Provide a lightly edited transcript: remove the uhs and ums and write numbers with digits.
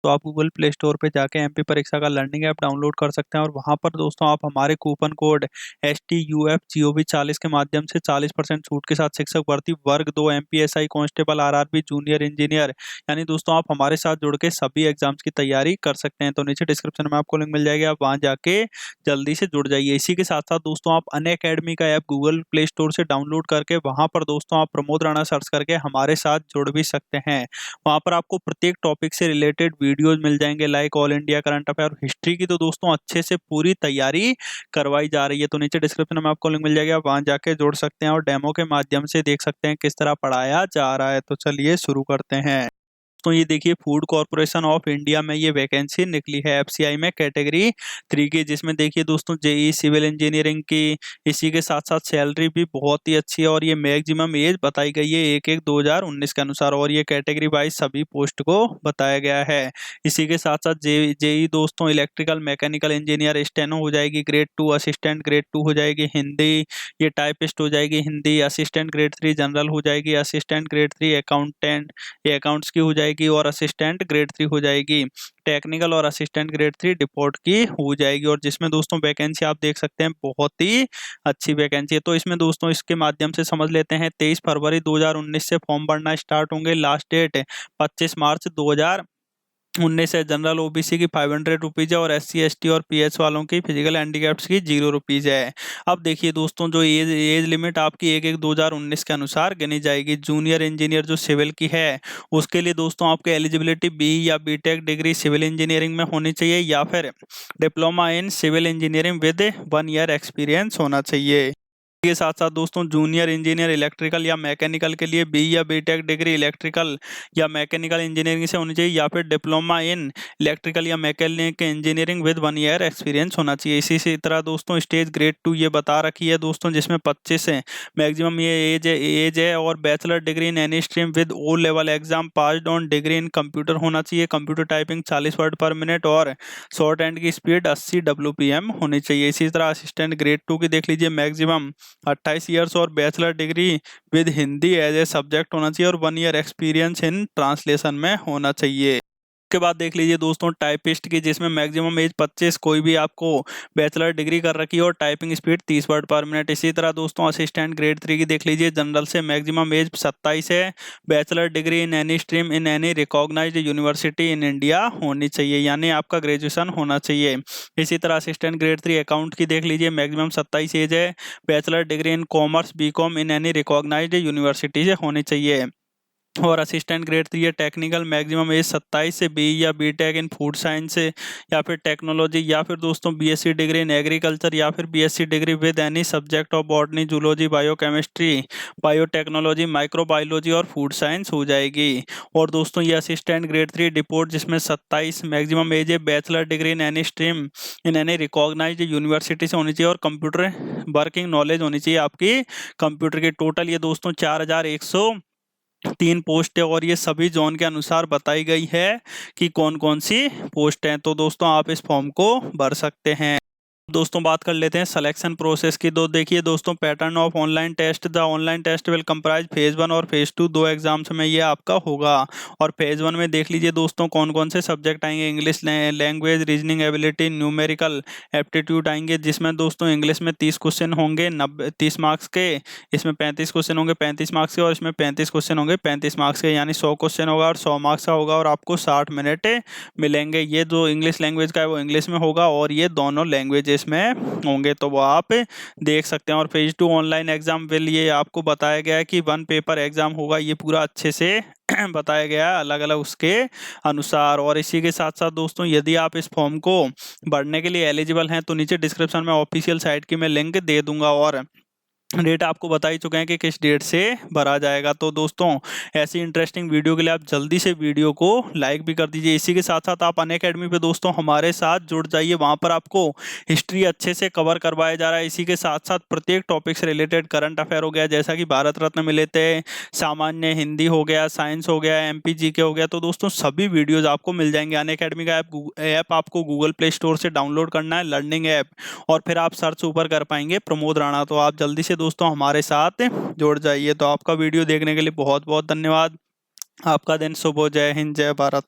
तो आप Google play store पे जाके एमपी परीक्षा का लर्निंग ऐप डाउनलोड कर सकते हैं और वहां पर दोस्तों आप हमारे कूपन कोड STUFGOV40 के माध्यम से 40% छूट के साथ शिक्षक भर्ती वर्ग 2 MPSI constable RRB junior engineer यानी दोस्तों आप हमारे साथ जुड़ के सभी एग्जाम्स की तैयारी कर सकते हैं। तो नीचे डिस्क्रिप्शन में आपको लिंक मिल जाएगी, आप वहां जाके जल्दी से जुड़ जाइए। इसी के साथ साथ दोस्तों आप अनअकैडमी का ऐप गूगल प्ले स्टोर से डाउनलोड करके वहां पर दोस्तों आप प्रमोद राणा सर्च करके हमारे साथ जुड़ भी सकते हैं। वहां पर आपको प्रत्येक टॉपिक से रिलेटेड वीडियोज मिल जाएंगे, like all India current affair history की तो दोस्तों अच्छे से पूरी तैयारी करवाई जा रही है। तो नीचे डिस्क्रिप्शन में आपको लिंक मिल जाएगा, आप वहां जाके जुड़ सकते हैं और डेमो के माध्यम से देख सकते हैं किस तरह पढ़ाया जा रहा है। तो चलिए शुरू करते हैं। तो ये देखिए फूड कॉर्पोरेशन ऑफ इंडिया में ये वैकेंसी निकली है एफसीआई में कैटेगरी 3 की, जिसमें देखिए दोस्तों जेई सिविल इंजीनियरिंग की। इसी के साथ साथ सैलरी भी बहुत ही अच्छी है और ये मैक्सिमम एज बताई गई है 1/1/2019 के अनुसार और ये कैटेगरी वाइज सभी पोस्ट को बताया गया है। इसी के साथ साथ जेई दोस्तों इलेक्ट्रिकल मैकेनिकल इंजीनियर स्टेनो हो जाएगी ग्रेड 2, असिस्टेंट ग्रेड 2 हो जाएगी हिंदी, ये टाइपिस्ट हो जाएगी हिंदी, असिस्टेंट ग्रेड 3 जनरल हो जाएगी, असिस्टेंट ग्रेड 3 अकाउंटेंट ये अकाउंट्स की हो जाएगी और असिस्टेंट ग्रेड 3 हो जाएगी टेक्निकल और असिस्टेंट ग्रेड 3 डिपोर्ट की हो जाएगी। और जिसमें दोस्तों वैकेंसी आप देख सकते हैं बहुत ही अच्छी वैकेंसी है। तो इसमें दोस्तों इसके माध्यम से समझ लेते हैं 23 फरवरी 2019 से फॉर्म भरना स्टार्ट होंगे, लास्ट डेट 25 मार्च 2019 है। जनरल ओबीसी की 500 रुपीज है और SC ST और PH वालों की फिजिकल हैंडीकैप्स की 0 रुपीज है। अब देखिए दोस्तों जो एज लिमिट आपकी 1/1/2019 के अनुसार गिनी जाएगी। जूनियर इंजीनियर जो सिविल की है उसके लिए दोस्तों आपके एलिजिबिलिटी बी या बीटेक डिग्री सिविल इंजीनियरिंग में होनी चाहिए या फिर diploma in civil engineering with 1 year experience होना चाहिए। के साथ साथ दोस्तों जूनियर इंजीनियर इलेक्ट्रिकल या मैकेनिकल के लिए बी या बीटेक डिग्री इलेक्ट्रिकल या मैकेनिकल इंजीनियरिंग से होनी चाहिए या फिर डिप्लोमा इन इलेक्ट्रिकल या mechanical engineering with 1 year experience होना चाहिए। इसी तरह दोस्तों स्टेज ग्रेड 2 ये बता रखी है दोस्तों, जिसमें 25 है मैक्सिमम ये एज है और bachelor degree in any stream with O level exam passed on degree in computer होना चाहिए। Computer typing 40 word per minute और शॉर्ट हैंड की स्पीड 80 WPM होनी चाहिए। इसी तरह असिस्टेंट ग्रेड 2 की देख लीजिए मैक्सिमम 28 ईयर्स और bachelor degree with Hindi as a subject होना चाहिए और 1 ईयर एक्सपीरियंस इन ट्रांसलेशन में होना चाहिए। के बाद देख लीजिए दोस्तों टाइपिस्ट की, जिसमें मैक्सिमम एज 25 कोई भी आपको बैचलर डिग्री कर रखी है और typing speed 30 word per minute. इसी तरह दोस्तों असिस्टेंट ग्रेड 3 की देख लीजिए जनरल से मैक्सिमम एज 27 है, bachelor degree in any stream in any recognised university in India होनी चाहिए, यानी आपका ग्रेजुएशन होना चाहिए। इसी तरह असिस्टेंट ग्रेड 3 अकाउंट की देख लीजिए मैक्सिमम 27 एज है, bachelor degree in commerce BCom in any recognised university से होनी चाहिए। और असिस्टेंट ग्रेड 3 ये टेक्निकल मैक्सिमम एज 27 से बी या बीटेक इन फूड साइंस से या फिर टेक्नोलॉजी या फिर दोस्तों BSc डिग्री इन एग्रीकल्चर या फिर BSc degree with any subject of botany zoology biochemistry biotechnology microbiology और फूड साइंस हो जाएगी। और दोस्तों ये असिस्टेंट ग्रेड 3 डिपोर्ट जिसमें 27 मैक्सिमम एज है, bachelor degree in any stream in any recognised university से होनी चाहिए और कंप्यूटर वर्किंग नॉलेज होनी चाहिए आपकी कंप्यूटर की। टोटल ये दोस्तों 4103 पोस्ट है और ये सभी जोन के अनुसार बताई गई है कि कौन कौन सी पोस्ट हैं। तो दोस्तों आप इस फॉर्म को भर सकते हैं। दोस्तों बात कर लेते हैं सिलेक्शन प्रोसेस की। तो देखिए दोस्तों pattern of online test, the online test will comprise phase 1 और फेज 2 दो एग्जाम्स में ये आपका होगा। और फेज 1 में देख लीजिए दोस्तों कौन कौन से सब्जेक्ट आएंगे, English language, reasoning ability, numerical aptitude आएंगे, जिसमें दोस्तों इंग्लिश में 30 क्वेश्चन होंगे 30 मार्क्स के, इसमें 35 क्वेश्चन होंगे 35 मार्क्स के और इसमें 35 क्वेश्चन होंगे 35 मार्क्स के, यानी 100 क्वेश्चन होगा और 100 मार्क्स का होगा और आपको 60 मिनट मिलेंगे। ये जो इंग्लिश लैंग्वेज का है वो इंग्लिश में होगा और ये दोनों लैंग्वेजेस में होंगे, तो वो आप देख सकते हैं। और फेज 2 ऑनलाइन एग्जाम विल, ये आपको बताया गया है कि 1 पेपर एग्जाम होगा, ये पूरा अच्छे से बताया गया है अलग अलग उसके अनुसार। और इसी के साथ साथ दोस्तों यदि आप इस फॉर्म को भरने के लिए एलिजिबल हैं तो नीचे डिस्क्रिप्शन में ऑफिशियल साइट की मैं लिंक दे दूंगा और डेट आपको बता ही चुके हैं कि किस डेट से भरा जाएगा। तो दोस्तों ऐसी इंटरेस्टिंग वीडियो के लिए आप जल्दी से वीडियो को लाइक भी कर दीजिए। इसी के साथ साथ आप अनअकैडमी पे दोस्तों हमारे साथ जुड़ जाइए, वहां पर आपको हिस्ट्री अच्छे से कवर करवाया जा रहा है। इसी के साथ साथ प्रत्येक टॉपिक से रिलेटेड करंट अफेयर हो गया, जैसा कि भारत रत्न मिले थे, सामान्य हिंदी हो गया, साइंस हो गया, MPGK हो गया, तो दोस्तों सभी वीडियोज आपको मिल जाएंगे। अनअकैडमी का ऐप आपको गूगल प्ले स्टोर से डाउनलोड करना है, लर्निंग ऐप, और फिर आप सर्च ऊपर कर पाएंगे प्रमोद राणा। तो आप जल्दी से दोस्तों हमारे साथ जुड़ जाइए। तो आपका वीडियो देखने के लिए बहुत बहुत धन्यवाद। आपका दिन शुभ हो। जय हिंद, जय भारत।